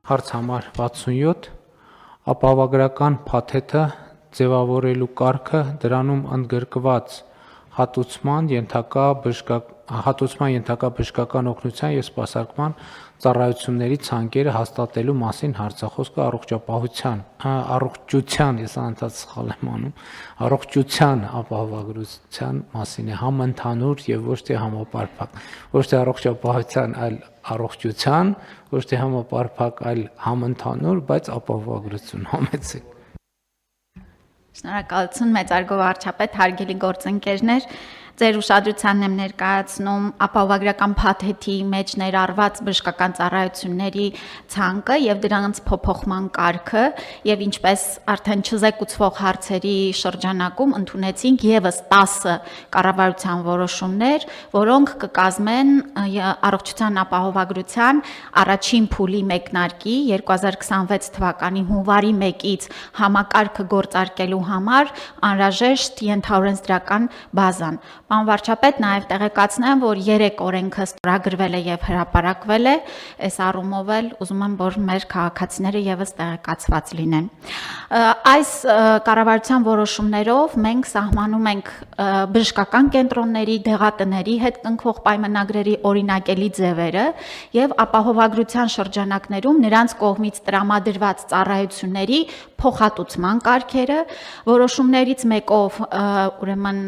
Հարց համար 67 ապահովագրական փաթեթը ձևավորելու կարգը դրանում ընդգրկված հատուցման ենթակա բժշկական օգնության և սպասարկման ծառայությունների ցանկերը հաստատելու մասին հարցը խոսքը առողջության ապահովագրության մասին է համընդհանուր և ոչ թե համապարփակ, ոչ թե առողջապահության, այլ առողջության, ոչ թե համապարփակ, այլ համընդհանուր, բայց ապահովագրություն համեցեք։ Շնորհակալություն մեծարգո վարչապետ, հարգելի գործընկերներ, ձեր ուշադրությանն եմ ներկայացնում ապահովագրական փաթեթի մեջ ներառված բժշկական ծառայությունների ցանկը եւ դրանց փոփոխման կարգը եւ ինչպես արդեն չզեկուցվող հարցերի շրջանակում ընդունեցինք եւս 10 կառավարության որոշումներ, որոնք կկազմեն առողջության ապահովագրության առաջին փուլի մեկնարկի 2026 թվականի հունվարի 1-ից համակարգը գործարկելու համար անհրաժեշտ ենթաօրենսդրական բազան։ Պարոն վարչապետ, նաև տեղեկացնեմ, որ 3 օրենքը ստորագրվել է եւ հրապարակվել է, այս առումով էլ ուզում եմ, որ մեր քաղաքացիները եւս տեղեկացված լինեն։ Այս կառավարության որոշումներով մենք սահմանում ենք բժշկական կենտրոնների, դեղատների հետ կնքվող պայմանագրերի օրինակելի ձևերը եւ ապահովագրության շրջանակներում նրանց կողմից տրամադրված ծառայությունների փոխհատուցման կարգերը, որոշումներից մեկով ուրեմն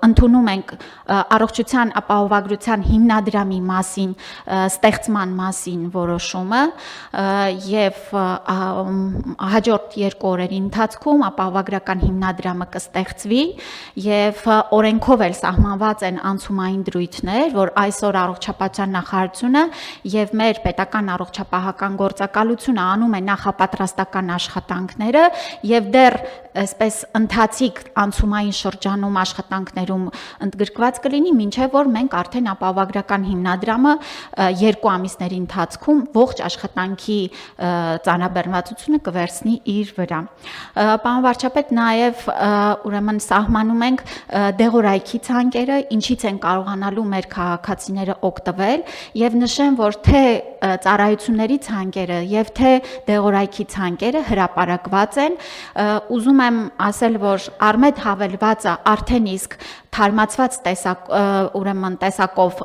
ընդունում ենք առողջության ապահովագրության հիմնադրամի մասին ստեղծման մասին որոշումը եւ հաջորդ 2 օրերի ընթացքում ապահովագրական հիմնադրամը կստեղծվի եւ օրենքով էլ սահմանված են անցումային դրույթներ, որ այսօր առողջապահության նախարարությունը եւ մեր պետական առողջապահական գործակալությունը անում է նախապատրաստական աշխատանքները եւ դեռ այսպես ընթացիկ անցումային շրջանում աշխատանքներում ընդգրկված կլինի, մինչև որ մենք արդեն ապահովագրական հիմնադրամը 2 ամիսների ընթացքում ողջ աշխատանքի ծանրաբեռնվածությունը կվերցնի իր վրա։ Պարոն վարչապետ, նաև ուրեմն սահմանում ենք դեղորայքի ցանկերը, ինչից են կարողանալու մեր քաղաքացիները օգտվել եւ նշեմ, որ թե ծառայությունների ցանկերը եւ թե դեղորայքի ցանկերը հրապարակված են, ուզում եմ ասել, որ արմետ հավելվածը արդեն իսկ թարմացված տեսակով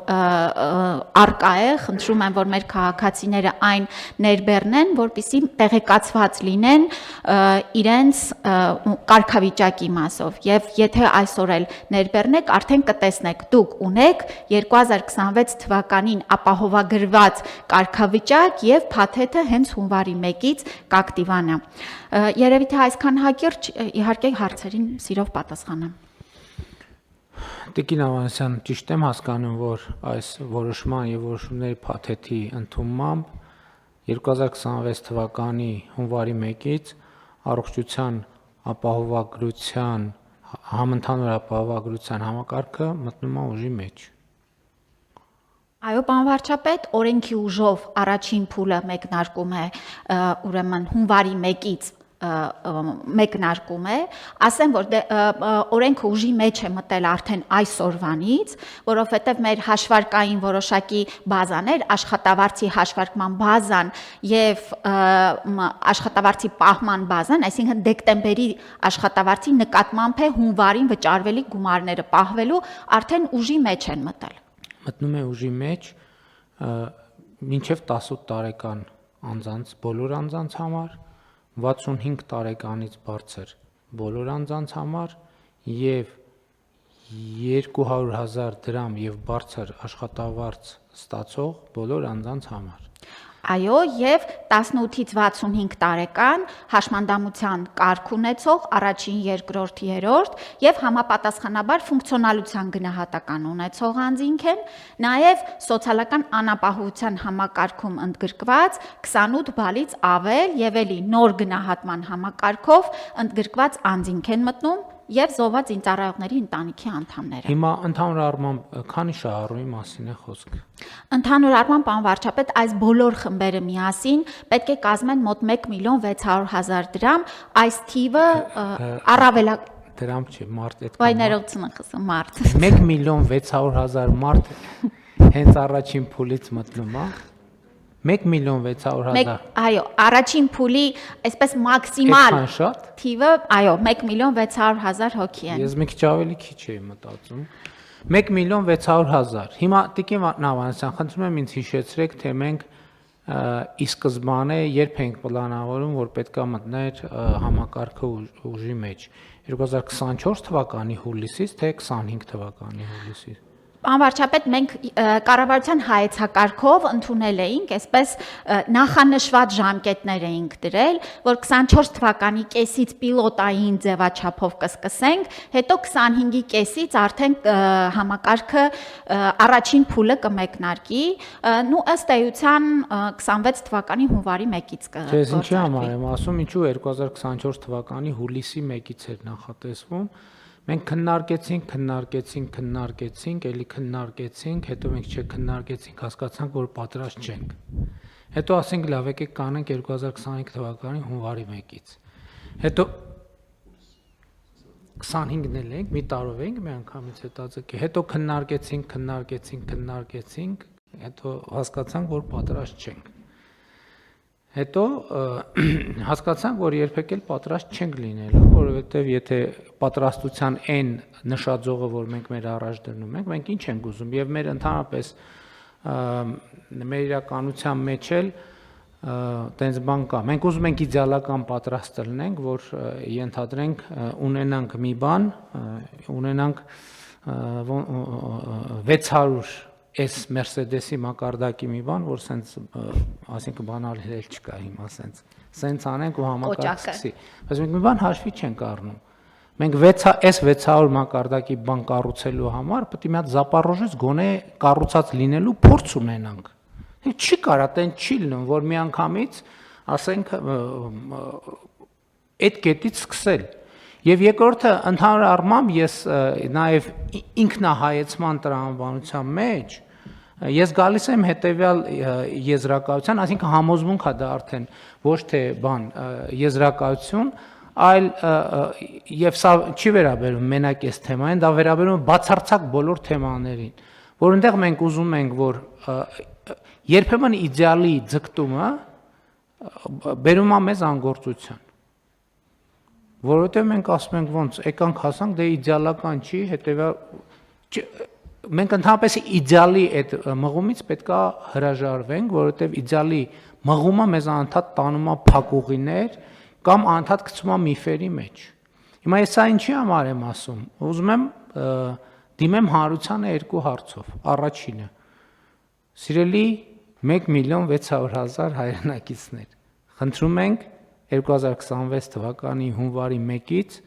արկա է, խնդրում եմ, որ մեր քաղաքացիները այն ներբեռնեն, որպեսզի տեղեկացված լինեն իրենց կարգավիճակի մասով եւ եթե այսօր էլ ներբեռնեք, արդեն կտեսնեք, դուք ունեք 2026 թվականին ապահովագրված կարգավիճակ եւ փաթեթը հենց հունվարի 1-ից կակտիվանա։ Երևի թե այսքան հակիրճ, իհարկե հարցերին սիրով պատասխանեմ։ Տիկին Ավանեսյան, ճիշտ եմ հասկանում, որ այս որոշման եւ որոշումների փաթեթի ընդունմամբ 2026 թվականի հունվարի 1-ից առողջության ապահովագրության համընդհանուր ապահովագրության համակարգը մտնում է ուժի մեջ։ Այո, պարոն վարչապետ, օրենքի ուժով առաջին փուլը մեկնարկում է ուրեմն հունվարի 1-ից մեկնարկում է, ասեմ, որ օրենքը ուժի մեջ է մտել արդեն այսօրվանից, որովհետև մեր հաշվարկային որոշակի բազաներ, աշխատավարձի հաշվարկման բազան եւ աշխատավարձի պահման բազան, այսինքն դեկտեմբերի աշխատավարձի նկատմամբ է հունվարին վճարվելի գումարները պահվելու արդեն ուժի մեջ են մտել։ Մտնում է ուժի մեջ մինչև 18 տարեկան անձանց, բոլոր անձանց համար, 65 տարեկանից բարձր բոլոր անձանց համար եւ 200,000 դրամ եւ բարձր աշխատավարձ ստացող բոլոր անձանց համար։ Այո, եւ 18-ից 65 տարեկան հաշմանդամության կարգ ունեցող առաջին, երկրորդ, երրորդ եւ համապատասխանաբար ֆունկցիոնալության գնահատական ունեցող անձինք են, նաեւ սոցիալական անապահովության համակարգում ընդգրկված 28 բալից ավել եւ էլի նոր գնահատման համակարգով ընդգրկված անձինք են մտնում եւ զոհված ինծառայողների ընտանիքի անդամները։ Հիմա ընդհանուր առմամբ քանի շահառուի մասին է խոսքը։ Ընդհանուր առմամբ, պարոն վարչապետ, այս բոլոր խմբերը միասին պետք է կազմեն մոտ 1,600,000 դրամ, այս թիվը առավելակ դրամ չէ, մարդ այդ Վայ ներողություն խսում մարդ։ 1,600,000 մարդ հենց առաջին փուլից մտնում է։ 1.600.000 Այո, առաջին փուլի այսպես մաքսիմալ Այդքան շատ։ թիվը, այո, 1.600.000 հոգի են։ Ես մի քիչ ավելի քիչ էի մտածում 1.600.000 Հիմա Տիկին Նավանեսյան, խնդրում եմ ինձ հիշեցրեք, թե մենք ի սկզբանե երբ ենք պլանավորում, որ պետքա մտներ համակարգը ուժի մեջ 2024 թվականի հուլիսից թե 25 թվականի հուլիսից Անվարչապետ մենք կառավարության հայեցակարգով ընդունել էինք, այսպես նախանշված ժամկետներ էինք դրել, որ 24 թվականի կեսից պիլոտային ձևաչափով կսկսենք, հետո 25-ի կեսից արդեն համակարգը առաջին փուլը կմեկնարկի, նու ըստ էության 26 թվականի հունվարի 1-ից կգործարկվի։ Ես ինչի համար եմ ասում, ինչու 2024 թվականի հուլիսի 1-ից էր նախատեսվում Մենք քննարկեցինք, էլի քննարկեցինք, հետո մենք չքննարկեցինք, հասկացանք, որ պատրաստ չենք։ Հետո ասենք լավ, եկեք կանենք 2025 թվականի հունվարի 1-ից։ Հետո 25-ն էլ ենք, մի տարով ենք, մի անգամից հետաձգի։ Հետո քննարկեցինք, հետո հասկացանք, որ պատրաստ չենք։ Հետո հասկացանք, որ երբեք էլ պատրաստ չենք լինելու, որովհետև եթե պատրաստության այն նշաձողը, որ մենք մեր առաջ դնում ենք, մենք ինչ ենք ուզում եւ մեր ընդհանրապես մեր իրականության մեջ էլ տենց բան կա։ Մենք ուզում ենք իդեալական պատրաստ լինենք, որ ենթադրենք ունենանք մի բան, ունենանք 600 Այս Mercedes-ի մակարդակի մի բան, որ սենց, ասենք բանալ էլ չկա հիմա սենց անենք ու համակարգ սկսի։ Բայց մենք մի բան հաշվի չենք առնում։ Մենք այս 600 մակարդակի բան կառուցելու համար պետք է մի հատ Զապարոժից գոնե կառուցած լինելու փորձ ունենանք։ Չի կարա տեն չի լինում, որ մի անգամից ասենք այդ կետից սկսել։ Եվ երկրորդը ընդհանուր առմամբ ես նաև ինքնահայեցման տրամաբանության մեջ ես գալիս եմ հետևյալ եզրակացության, այսինքն համոզմունք է դա արդեն ոչ թե բան եզրակացություն, այլ եւ սա չի վերաբերում մենակ այս թեմային, դա վերաբերում է բացարձակ բոլոր թեմաներին, որ այնտեղ մենք ուզում ենք, որ երբեմն իդեալի ձգտումը բերում է մեզ անգործության Որովհետև մենք ասում ենք ոնց եկանք հասանք դե իդեալական չի, հետևյալ մենք ընդհանրապես իդեալի այդ մղումից պետքա հրաժարվենք, որովհետև իդեալի մղումը մեզ անընդհատ տանում է փակուղիներ կամ անընդհատ գցում է միֆերի մեջ։ Հիմա ես սա ինչի համար եմ ասում։ Ուզում եմ դիմեմ հանրությանը երկու հարցով։ Առաջինը սիրելի 1.600.000 հայրենակիցներ։ Խնդրում ենք 2026 թվականի հունվարի 1-ից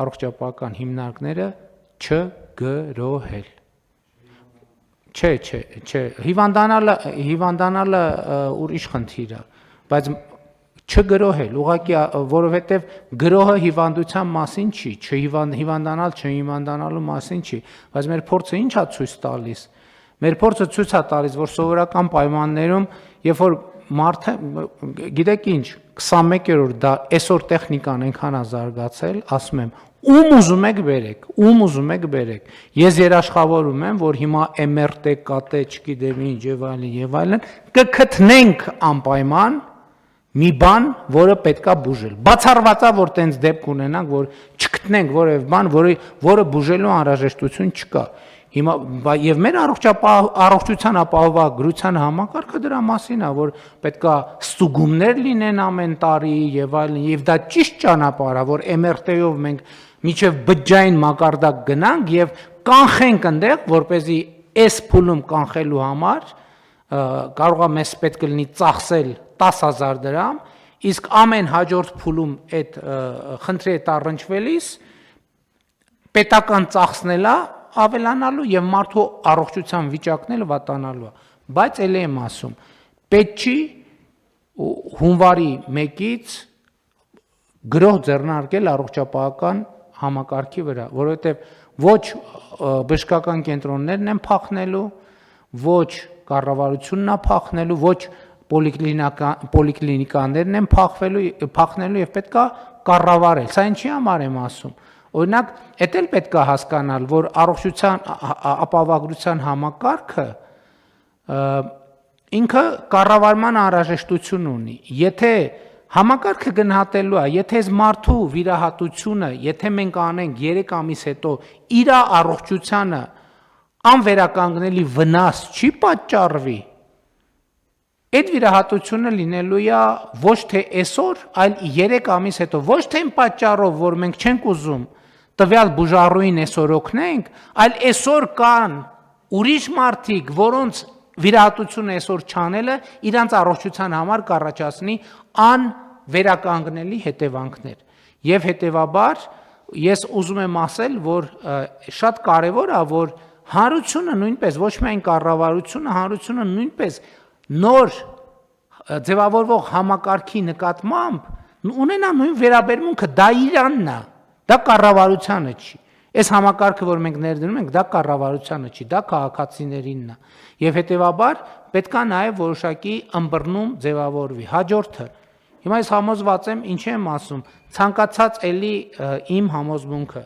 առողջապահական հիմնարկները չգրոհել։ Չէ, հիվանդանալը ուրիշ խնդիր է, բայց չգրոհել, ուղղակի որովհետև գրոհը հիվանդության մասին չի, հիվանդանալ չհիվանդանալու մասին չի, բայց մեր փորձը ինչ է ցույց տալիս։ Մեր փորձը ցույց է տալիս, որ սովորական պայմաններում, երբ որ մարդը, գիտեք ինչ, 21-րդ դա այսօր տեխնիկան այնքան է զարգացել, ասում եմ, ում ուզում եք բերեք։ Ես երաշխավորում եմ, որ հիմա MRT, KT, չգիտեմ ինչ եւ այլն, կգտնենք անպայման մի բան, որը պետքա բուժել։ Բացառված է, որ տենց դեպք ունենանք, որ չգտնենք որևէ բան, որը բուժելու անհրաժեշտություն չկա։ Հիմա եւ մեր առողջության ապահովագրության համակարգը դրա մասին է, որ պետքա ստուգումներ լինեն ամեն տարի եւ այլն, եւ դա ճիշտ ճանապարհ է, որ MRT-ով մենք միջև բջջային մակարդակ գնանք եւ կանխենք այնտեղ, որպեսզի այս փուլում կանխելու համար կարող է մեզ պետք լինի ծախսել 10,000 դրամ, իսկ ամեն հաջորդ փուլում այդ խնդրի հետ առնչվելիս պետական ծախսնելա ավելանալու եւ մարդու առողջության վիճակն էլ վատանալու է, բայց ելի եմ ասում, պետք չի հունվարի 1-ից գրող ձեռնարկել առողջապահական համակարգի վրա, որովհետեւ ոչ բժշկական կենտրոններն են փախնելու, ոչ կառավարությունն է փախնելու, ոչ պոլիկլինիկաներն են փախնելու եւ պետքա կառավարել։ Սա ինչի համար եմ ասում։ Օրինակ, էդ էլ պետք է հասկանալ, որ առողջության ապահովագրության համակարգը ինքը կառավարման անհրաժեշտություն ունի։ Եթե համակարգը գնահատելու է, եթե այս մարդու վիրահատությունը, եթե մենք անենք 3 ամիս հետո իր առողջությանը անվերականգնելի վնաս չի պատճառվի, այդ վիրահատությունը լինելու է ոչ թե այսօր, այլ 3 ամիս հետո, ոչ թե այն պատճառով, որ մենք չենք ուզում տվյալ բուժառուին այսօր օգնենք, այլ այսօր կան ուրիշ մարդիկ, որոնց վիրահատությունը այսօր չանելը իրանց առողջության համար կառաջացնի անվերականգնելի հետևանքներ։ Եվ հետևաբար ես ուզում եմ ասել, որ շատ կարևոր է, որ հանրությունը նույնպես, ոչ միայն կառավարությունը, հանրությունը նույնպես նոր ձևավորվող համակարգի նկատմամբ ունենա նույն վերաբերմունքը, դա իրանն է, դա կառավարությանը չի։ Այս համակարգը, որ մենք ներդնում ենք, դա կառավարությանը չի, դա քաղաքացիներինն է։ Եվ հետևաբար պետք է նաև որոշակի ըմբռնում ձևավորվի։ Հաջորդը, հիմա ես համոզված եմ, ինչ եմ ասում, ցանկացած էլի իմ համոզմունքը,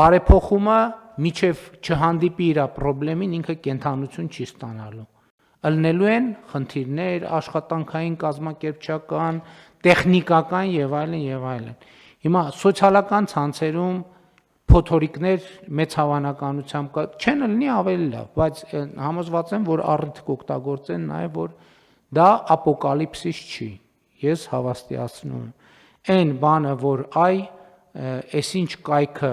բարեփոխումը միջև չհանդիպի իր խնդրին, ինքը կենթանություն չի ստանալու։ Ելնելու են խնդիրներ, աշխատանքային, կազմակերպչական, տեխնիկական եւ այլն եւ այլն։ Հիմա սոցիալական ցանցերում փոթորիկներ մեծ հավանականությամբ չեն լինի ավելի լավ, բայց համոզված եմ, որ առիթ կօգտագործեն նաեւ, որ դա ապոկալիպսիս չի։ Ես հավաստիացնում եմ։ Այն բանը, որ այսինչ կայքը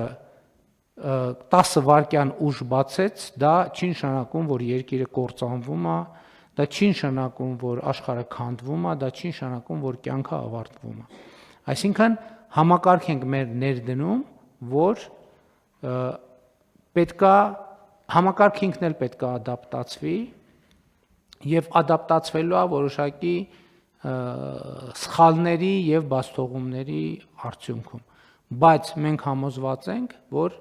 10 վայրկյան ուժ բացեց, դա չի նշանակում, որ երկիրը կործանվում է, դա չի նշանակում, որ աշխարհը քանդվում է, դա չի նշանակում, որ կյանքը ավարտվում է։ Այսինքն համակարգ ենք մեր ներդնում, որ պետքա համակարգը ինքն էլ պետքա ադապտացվի եւ ադապտացվելու է որոշակի սխալների եւ բացթողումների արդյունքում։ Բայց մենք համոզված ենք, որ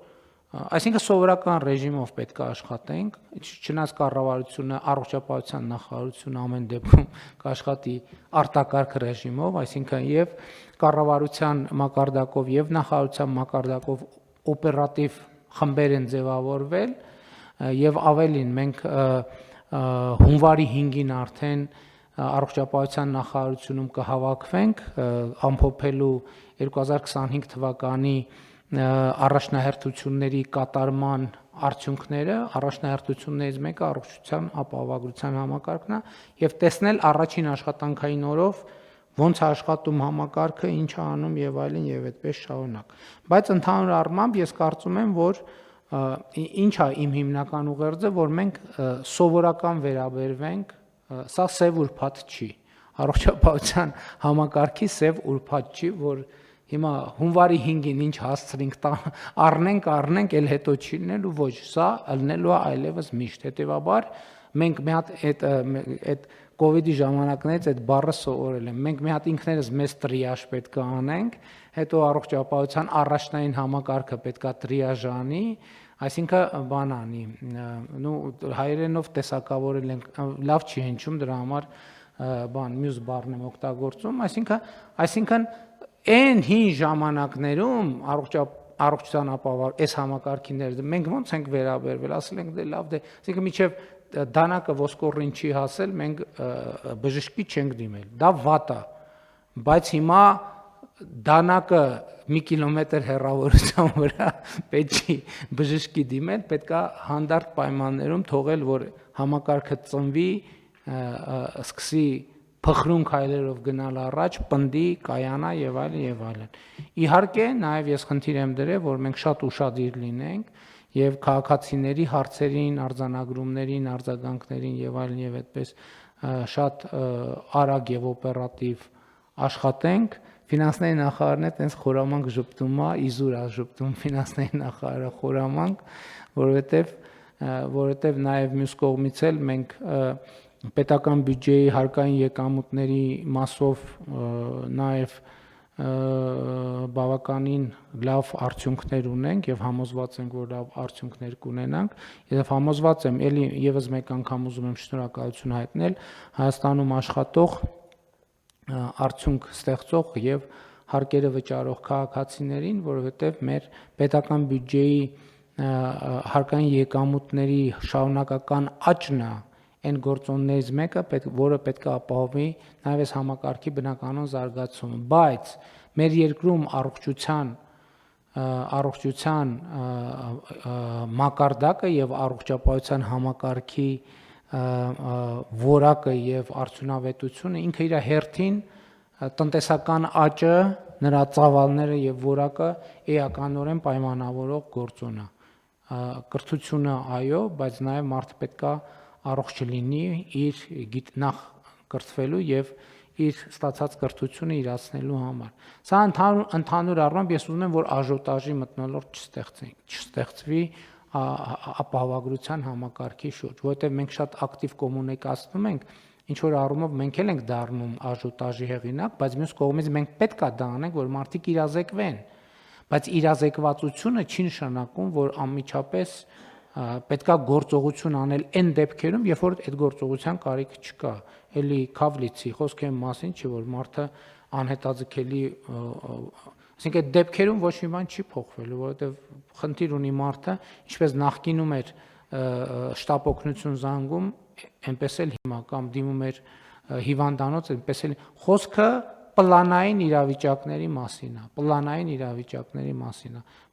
այսինքն սովորական ռեժիմով պետք է աշխատենք, չնայած կառավարությունը, առողջապահության նախարարությունը ամեն դեպքում կաշխատի արտակարգ ռեժիմով, այսինքն եւ կառավարության մակարդակով եւ նախարարության մակարդակով օպերատիվ խմբեր են ձևավորվել եւ ավելին մենք հունվարի 5-ին արդեն առողջապահության նախարարությունում կհավաքվենք ամփոփելու 2025 թվականի առաջնահերթությունների կատարման արդյունքները, առաջնահերթություններից մեկը առողջության ապահովագրության համակարգն է եւ տեսնել առաջին աշխատանքային օրով ոնց է աշխատում համակարգը, ինչ է անում եւ այլն եւ այդպես շարունակ։ Բայց ընդհանուր առմամբ ես կարծում եմ, որ ինչ է իմ հիմնական ուղերձը, որ մենք սովորական վերաբերվենք, սա սև ուրբաթ չի։ Առողջապահության համակարգի սև ուրբաթ չի, որ հիմա հունվարի 5-ին ինչ հասցրինք առնենք, էլ հետո չի լինելու, ոչ, սա ելնելու է այլևս միշտ։ Հետևաբար մենք մի հատ այդ կոവിഡ്ի ժամանակներից այդ բառը սովորել եմ։ Մենք մի հատ ինքներս մեծ տրիաժ պետք է անենք, հետո առողջապահության առաջնային համակարգը պետք է տրիաժ անի, այսինքն բան անի, հայերենով տեսակավորել ենք, լավ չի հնչում, դրա համար մյուս բառն եմ օգտագործում, այսինքն այն հին ժամանակներում առողջության ապահովար այս համակարգիները մենք ոնց ենք վերաբերվել, ասել ենք դե լավ, այսինքն միջև դանակը ոսկորին չի հասել, մենք բժշկի չենք դիմել, դա վատ է, բայց հիմա դանակը մի կիլոմետր հեռավորության վրա պետք չի բժշկի դիմել, պետք է հանդարտ պայմաններում թողել, որ համակարգը ծնվի, սկսի փխրուն քայլերով գնալ առաջ, պնդի, կայանա եւ այլն եւ այլն։ Իհարկե, նաեւ ես խնդիր եմ դրել, որ մենք շատ ուշադիր լինենք եւ քաղաքացիների հարցերին, արձանագրումներին, արձագանքներին եւ այլն եւ այդպես շատ արագ եւ օպերատիվ աշխատենք։ Ֆինանսների նախարարն է տենց խորամանկ ժպտում է, իզուր է ժպտում ֆինանսների նախարարը խորամանկ, որովհետեւ նաեւ մյուս կողմից էլ մենք պետական բյուջեի հարկային եկամուտների մասով նաև բավականին լավ արդյունքներ ունենք եւ համոզված ենք, որ լավ արդյունքներ կունենանք եւ համոզված եմ, ելի եւս մեկ անգամ ուզում եմ շնորհակալություն հայտնել Հայաստանում աշխատող արդյունք ստեղծող եւ հարկերը վճարող քաղաքացիներին, որովհետեւ մեր պետական բյուջեի հարկային եկամուտների շարունակական աճն է այն գործոններից մեկը, որը պետք է ապահովի նաև այս համակարգի բնականոն զարգացումը, բայց մեր երկրում առողջության մակարդակը եւ առողջապահության համակարգի որակը եւ արդյունավետությունը ինքը իր հերթին տնտեսական աճը, նրա ծավալները եւ որակը էականորեն պայմանավորող գործոն է։ Կրթությունը այո, բայց նաեւ մարդը պետքա առողջ լինի իր նախ կրթվելու եւ իր ստացած կրթությունը իրացնելու համար։ Սա ընդհանուր առմամբ ես ուզում եմ, որ աժոտաժի մթնոլորտ չստեղծվի ապահովագրության համակարգի շուրջ, որովհետև մենք շատ ակտիվ կոմունիկացնում ենք, ինչ որ առումով մենք էլ ենք դառնում աժոտաժի հեղինակ, բայց մյուս կողմից մենք պետք է դա անենք, որ մարդիկ իրազեկվեն, բայց իրազեկվածությունը չի նշանակում, որ անմիջապես պետքա գործողություն անել այն դեպքերում, երբ որ այդ գործողության կարիք չկա։ Էլի Քավլիցի խոսքը մասին չի, որ մարդը անհետաձգելի, այսինքն այդ դեպքերում ոչ մի բան չի փոխվելու, որովհետև խնդիր ունի մարդը, ինչպես նախկինում էր շտապ օգնություն զանգում, այնպես էլ հիմա կամ դիմում էր հիվանդանոց, այնպես էլ խոսքը պլանային իրավիճակների մասին է,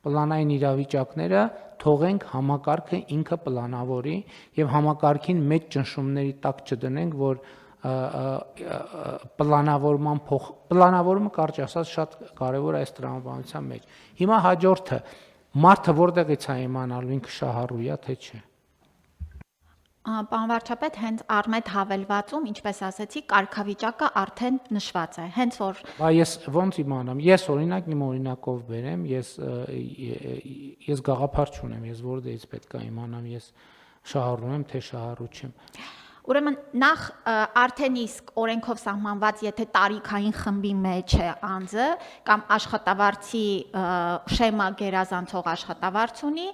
պլանային իրավիճակները թողենք համակարգը ինքը պլանավորի եւ համակարգին մեծ ճնշումների տակ չդնենք, որ պլանավորումը կարճ ասած շատ կարևոր է այս տրամաբանության մեջ։ Հիմա հաջորդը մարդը որտեղից է իմանալու ինքը շահառու է թե չէ։ Պարոն վարչապետ, հենց Արմետ հավելվածում, ինչպես ասեցի, կարգավիճակը արդեն նշված է, հենց որ Բա ես ոնց իմանամ, ես օրինակ իմ օրինակով բերեմ, ես գաղափար չունեմ, ես որտեղից պետք է իմանամ, ես շահառու եմ, թե շահառու չեմ։ Ուրեմն նախ արդեն իսկ օրենքով սահմանված, եթե տարիքային խմբի մեջ է անձը կամ աշխատավարձի շեմա գերազանցող աշխատավարձ ունի,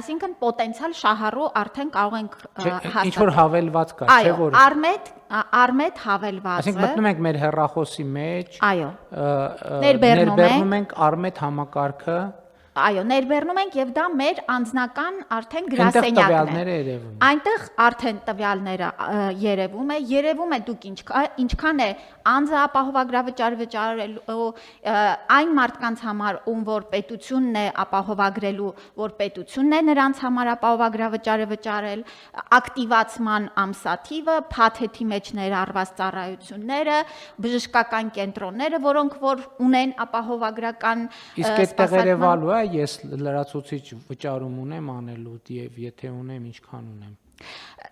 այսինքն պոտենցիալ շահառու արդեն կարող ենք հաստատել։ Ինչ որ հավելված կա, չէ՞ որ։ Արմետ հավելվածը։ Այսինքն մտնում ենք մեր հեռախոսի մեջ։ Այո։ Ներբեռնում ենք Արմետ համակարգը։ Այո, ներբեռնում ենք եւ դա մեր անձնական արդեն գրասենյակն է։ Այնտեղ արդեն տվյալները երևում է դուք ինչքան է անձը ապահովագրավճար վճարելու այն մարդկանց համար, ում որ պետությունն է ապահովագրելու, որ պետությունն է նրանց համար ապահովագրավճարը վճարել, ակտիվացման ամսաթիվը, փաթեթի մեջ ներառված ծառայությունները, բժշկական կենտրոնները, որոնք որ ունեն ապահովագրական Իսկ այդ տեղերևալու է ես լրացուցիչ վճարում ունեմ անելու եւ եթե ունեմ ինչքան ունեմ։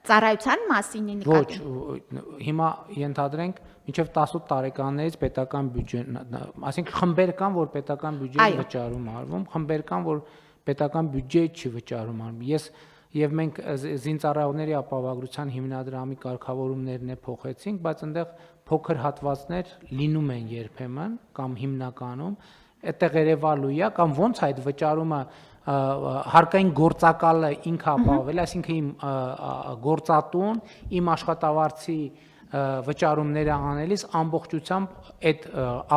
Ծառայության մասին նկատի։ Ոչ, հիմա ենթադրենք մինչև 18 տարեկաններից պետական բյուջեն, այսինքն խմբեր կան, որ պետական բյուջեի վճարում արվում, խմբեր կան, որ պետական բյուջեի չի վճարում արվում։ Եվ մենք զինծառայողների ապահովագրության հիմնադրամի կարգավորումներն է փոխեցինք, բայց այնտեղ փոքր հատվածներ լինում են երբեմն կամ հիմնականում այդտեղ երևալու է կամ ոնց այդ վճարումը հարկային գործակալը ինքը ապահովել, այսինքն իմ գործատուն, իմ աշխատավարձի վճարումները անելիս ամբողջությամբ այդ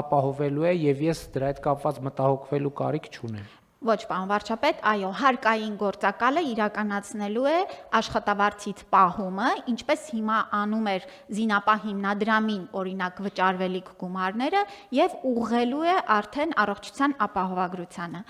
ապահովելու է եւ ես դրա հետ կապված մտահոգվելու կարիք չունեմ։ Ոչ, պարոն վարչապետ, այո, հարկային գործակալը իրականացնելու է աշխատավարձից պահումը, ինչպես հիմա անում էր զինապահ հիմնադրամին օրինակ վճարվելիք գումարները եւ ուղղելու է արդեն առողջության ապահովագրությանը։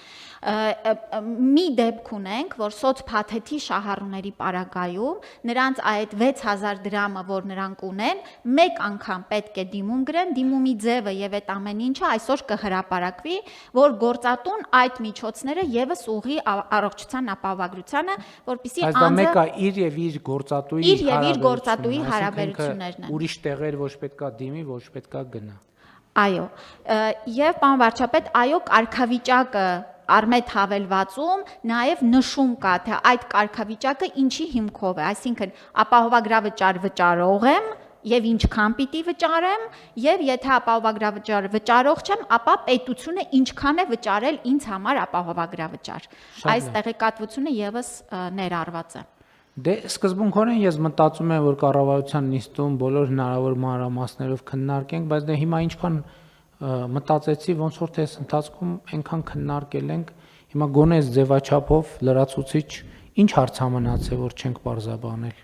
Մի դեպք ունենք, որ սոցփաթեթի շահառուների պարագայում նրանց այդ 6000 դրամը, որ նրանք ունեն, մեկ անգամ պետք է դիմում գրեն, դիմումի ձևը եւ այդ ամեն ինչը այսօր կհրապարակվի, որ գործատուն այդ միջոցները եւս ուղի առողջության ապահովագրությանը, որպեսզի անձը Բայց դա մեկը իր գործատուի հարաբերություններն են։ Ուրիշ տեղեր ոչ պետքա դիմի, ոչ պետքա գնա։ Այո, եւ պարոն վարչապետ, այո, կարգավիճակը Արմետ հավելվածում նաև նշում կա, թե այդ կարգավիճակը ինչի հիմքով է, այսինքն ապահովագրավճար վճարող եմ եւ ինչքան պիտի վճարեմ եւ եթե ապահովագրավճար վճարող չեմ, ապա պետությունը ինչքան է վճարել ինձ համար ապահովագրավճար։ Այս տեղեկատվությունը եւս ներառված է։ Դե սկզբունքորեն ես մտածում եմ, որ կառավարության նիստում բոլոր հնարավոր մանրամասներով քննարկենք, բայց դե հիմա ինչքան մտածեցի, ոնց որ թե ընթացքում այնքան քննարկել ենք, հիմա գոնե ձևաչափով լրացուցիչ ինչ հարց մնաց է, որ չենք պարզաբանել։